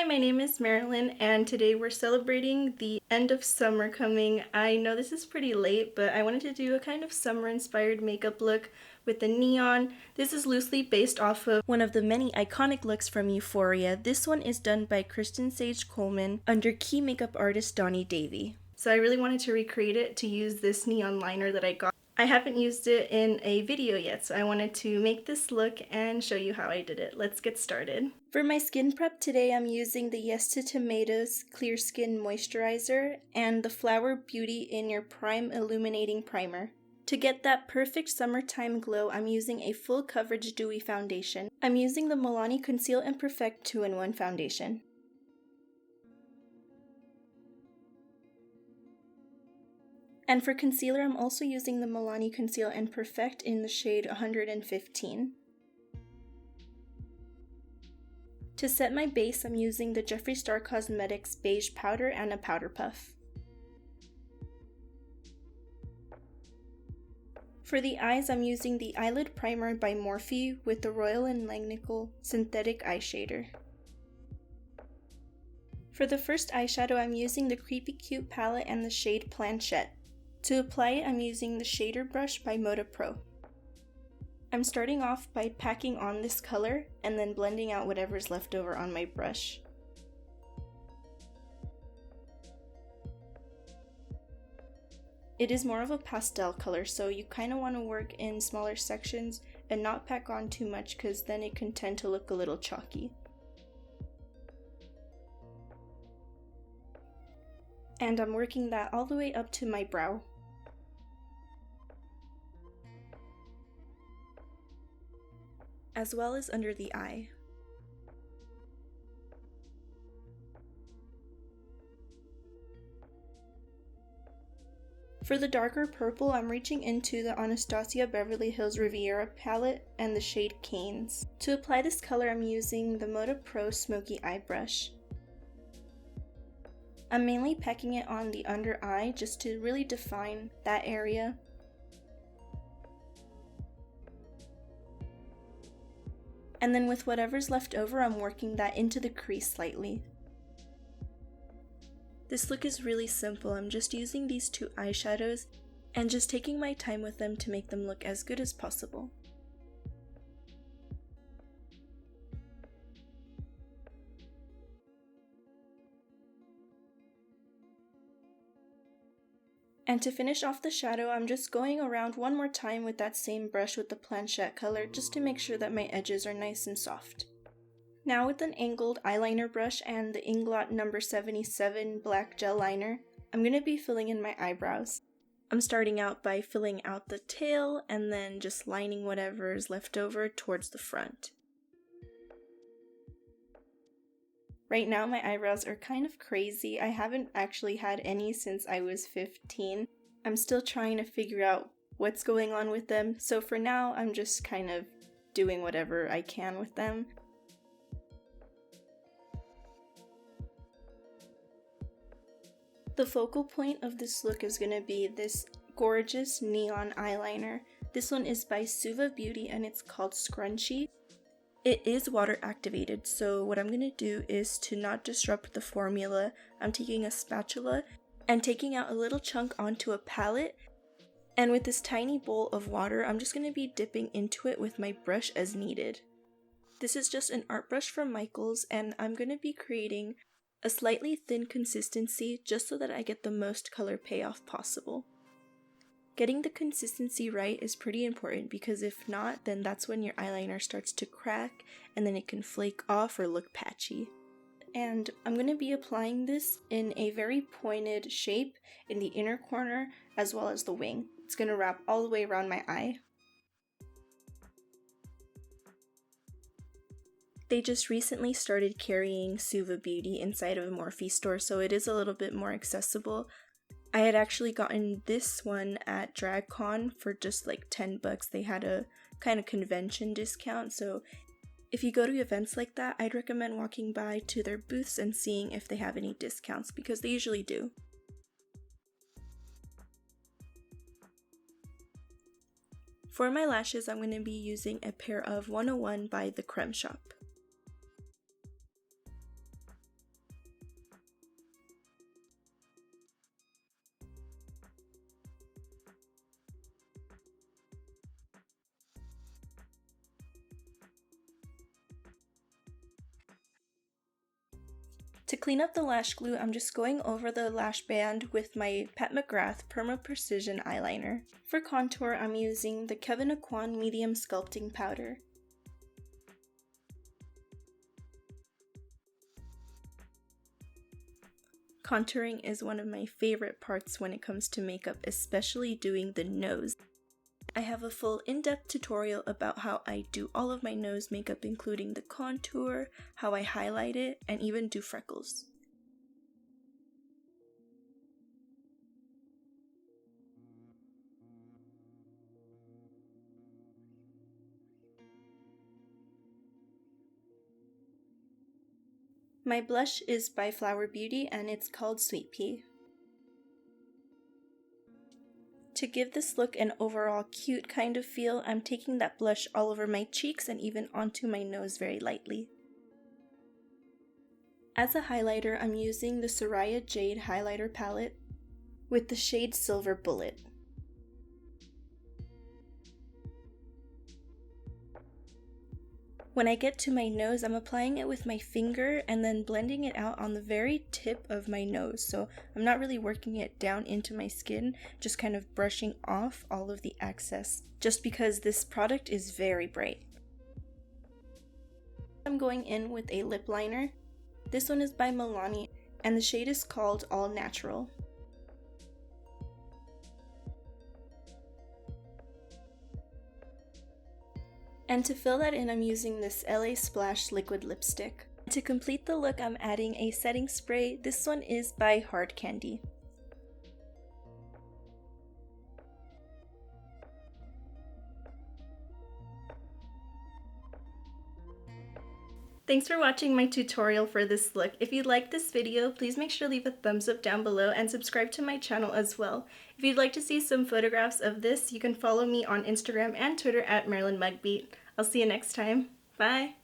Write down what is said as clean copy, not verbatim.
Hi, my name is Marilyn, and today we're celebrating the end of summer coming. I know this is pretty late, but I wanted to do a kind of summer-inspired makeup look with the neon. This is loosely based off of one of the many iconic looks from Euphoria. This one is done by Kristen Sage Coleman under key makeup artist Donnie Davy. So I really wanted to recreate it to use this neon liner that I got. I haven't used it in a video yet, so I wanted to make this look and show you how I did it. Let's get started. For my skin prep today, I'm using the Yes to Tomatoes Clear Skin Moisturizer and the Flower Beauty in Your Prime Illuminating Primer. To get that perfect summertime glow, I'm using a full coverage dewy foundation. I'm using the Milani Conceal and Perfect 2-in-1 foundation. And for concealer, I'm also using the Milani Conceal and Perfect in the shade 115. To set my base, I'm using the Jeffree Star Cosmetics beige powder and a powder puff. For the eyes, I'm using the Eyelid Primer by Morphe with the Royal & Langnickel Synthetic Eye Shader. For the first eyeshadow, I'm using the Creepy Cute palette and the shade Planchette. To apply it, I'm using the shader brush by Moda Pro. I'm starting off by packing on this color and then blending out whatever's left over on my brush. It is more of a pastel color, so you kind of want to work in smaller sections and not pack on too much because then it can tend to look a little chalky. And I'm working that all the way up to my brow. As well as under the eye. For the darker purple, I'm reaching into the Anastasia Beverly Hills Riviera palette and the shade Canes. To apply this color, I'm using the Moda Pro Smoky Eye Brush. I'm mainly packing it on the under eye just to really define that area. And then with whatever's left over, I'm working that into the crease slightly. This look is really simple. I'm just using these two eyeshadows and just taking my time with them to make them look as good as possible. And to finish off the shadow, I'm just going around one more time with that same brush with the planchette color just to make sure that my edges are nice and soft. Now with an angled eyeliner brush and the Inglot number 77 black gel liner, I'm going to be filling in my eyebrows. I'm starting out by filling out the tail and then just lining whatever is left over towards the front. Right now my eyebrows are kind of crazy. I haven't actually had any since I was 15. I'm still trying to figure out what's going on with them, so for now I'm just kind of doing whatever I can with them. The focal point of this look is going to be this gorgeous neon eyeliner. This one is by Suva Beauty and it's called Scrunchie. It is water activated, so what I'm going to do is to not disrupt the formula, I'm taking a spatula and taking out a little chunk onto a palette, and with this tiny bowl of water, I'm just going to be dipping into it with my brush as needed. This is just an art brush from Michaels, and I'm going to be creating a slightly thin consistency just so that I get the most color payoff possible. Getting the consistency right is pretty important because if not, then that's when your eyeliner starts to crack and then it can flake off or look patchy. And I'm going to be applying this in a very pointed shape in the inner corner as well as the wing. It's going to wrap all the way around my eye. They just recently started carrying Suva Beauty inside of a Morphe store, so it is a little bit more accessible. I had actually gotten this one at DragCon for just like $10. They had a kind of convention discount, so if you go to events like that, I'd recommend walking by to their booths and seeing if they have any discounts because they usually do. For my lashes, I'm going to be using a pair of 101 by the Creme Shop. To clean up the lash glue, I'm just going over the lash band with my McGrath Perma Precision Eyeliner. For contour, I'm using the Kevyn Aucoin Medium Sculpting Powder. Contouring is one of my favorite parts when it comes to makeup, especially doing the nose. I have a full in-depth tutorial about how I do all of my nose makeup, including the contour, how I highlight it, and even do freckles. My blush is by Flower Beauty and it's called Sweet Pea. To give this look an overall cute kind of feel, I'm taking that blush all over my cheeks and even onto my nose very lightly. As a highlighter, I'm using the Saraya Jade highlighter palette with the shade Silver Bullet. When I get to my nose, I'm applying it with my finger and then blending it out on the very tip of my nose. So I'm not really working it down into my skin, just kind of brushing off all of the excess, just because this product is very bright. I'm going in with a lip liner. This one is by Milani and the shade is called All Natural. And to fill that in, I'm using this Lasplash liquid lipstick. To complete the look, I'm adding a setting spray. This one is by Hard Candy. Thanks for watching my tutorial for this look. If you liked this video, please make sure to leave a thumbs up down below and subscribe to my channel as well. If you'd like to see some photographs of this, you can follow me on Instagram and Twitter at MarilynMugBeat. I'll see you next time. Bye!